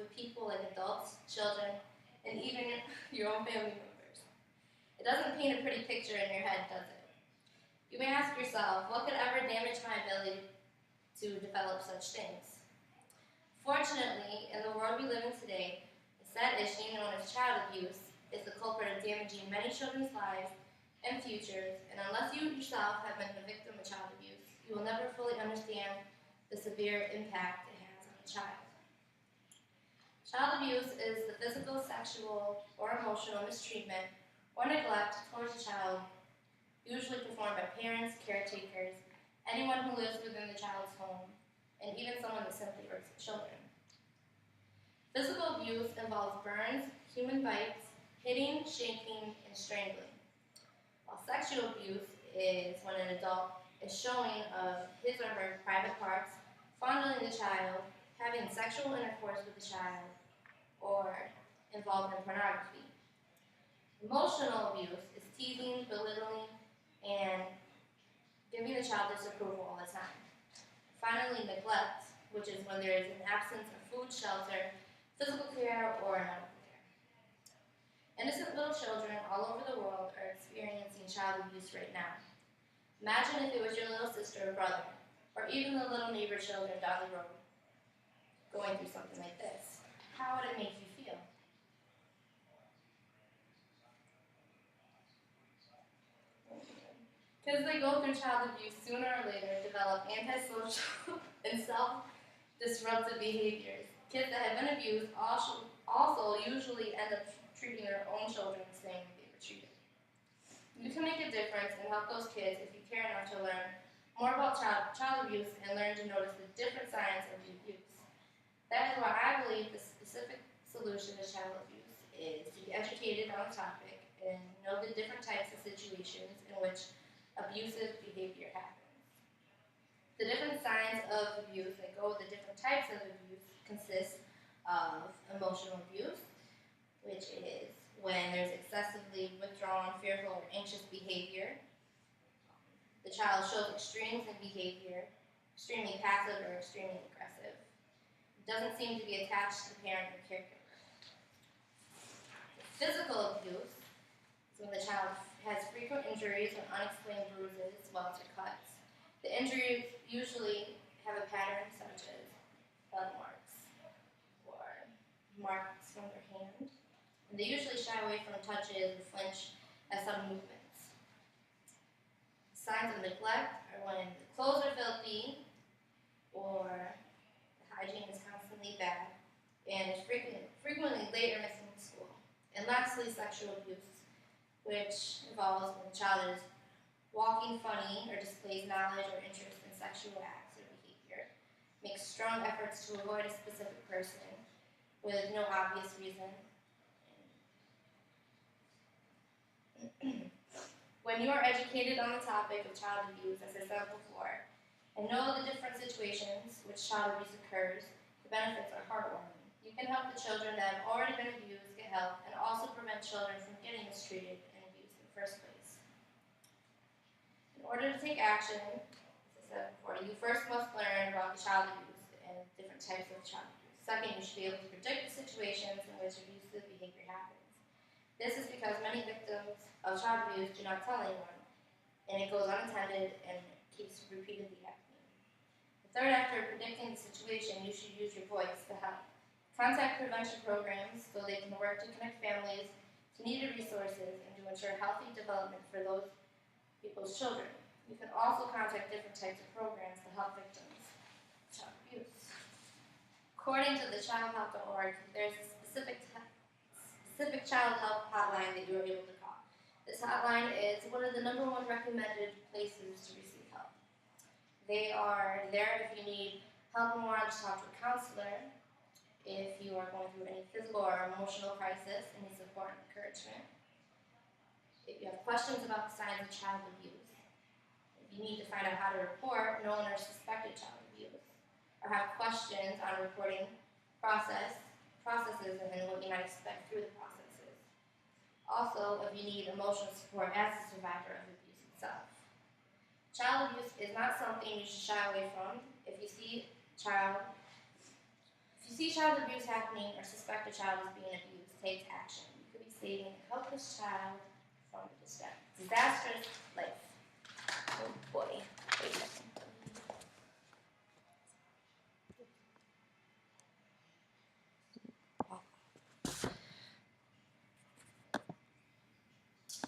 with people like adults, children, and even your own family members. It doesn't paint a pretty picture in your head, does it? You may ask yourself, what could ever damage my ability to develop such things? Fortunately, in the world we live in today, the sad issue known as child abuse is the culprit of damaging many children's lives and futures, and unless you yourself have been the victim of child abuse, you will never fully understand the severe impact it has on a child. Child abuse is the physical, sexual, or emotional mistreatment or neglect towards a child, usually performed by parents, caretakers, anyone who lives within the child's home, and even someone that simply works with children. Physical abuse involves burns, human bites, hitting, shaking, and strangling. While sexual abuse is when an adult is showing of his or her private parts, fondling the child, having sexual intercourse with the child, or involved in pornography. Emotional abuse is teasing, belittling, and giving the child disapproval all the time. Finally, neglect, which is when there is an absence of food, shelter, physical care, or medical care. Innocent little children all over the world are experiencing child abuse right now. Imagine if it was your little sister or brother, or even the little neighbor children down the road going through something like this. How would it make you feel? Kids that go through child abuse sooner or later develop antisocial and self-disruptive behaviors. Kids that have been abused also usually end up treating their own children the same way they were treated. You can make a difference and help those kids if you care enough to learn more about child abuse and learn to notice the different signs of the abuse. That is why I believe the specific solution to child abuse is to be educated on the topic and know the different types of situations in which abusive behavior happens. The different signs of abuse that go with the different types of abuse consist of emotional abuse, which is when there's excessively withdrawn, fearful, or anxious behavior. The child shows extremes in behavior, extremely passive or extremely aggressive. Doesn't seem to be attached to the parent or caregiver. Physical abuse is when the child has frequent injuries or unexplained bruises, welts, or cuts. The injuries usually have a pattern such as blood marks or marks from their hand. And they usually shy away from touches or flinch at some movements. Signs of neglect are when the clothes are filthy or the hygiene is constantly bad and is frequently late or missing school. And lastly, sexual abuse, which involves when the child is walking funny or displays knowledge or interest in sexual acts or behavior, makes strong efforts to avoid a specific person with no obvious reason. When you are educated on the topic of child abuse, as I said before, and know the different situations which child abuse occurs, the benefits are heartwarming. You can help the children that have already been abused get help and also prevent children from getting mistreated and abused in the first place. In order to take action, as I said before, you first must learn about the child abuse and different types of child abuse. Second, you should be able to predict the situations in which abusive behavior happens. This is because many victims of child abuse do not tell anyone, and it goes unattended and keeps repeatedly happening. Third, after predicting the situation, you should use your voice to help. Contact prevention programs so they can work to connect families to needed resources and to ensure healthy development for those people's children. You can also contact different types of programs to help victims of child abuse. According to the childhelp.org, there's a specific child help hotline that you are able to call. This hotline is one of the #1 recommended places to receive help. They are there if you need help and want to talk to a counselor, if you are going through any physical or emotional crisis and need support and encouragement, if you have questions about the signs of child abuse, if you need to find out how to report known or suspected child abuse, or have questions on reporting processes and what you might expect through the processes. Also, if you need emotional support as a survivor of abuse itself. Child abuse is not something you should shy away from. If you see a child If you see child abuse happening or suspect a child is being abused, take action. You could be saving a helpless child from disastrous,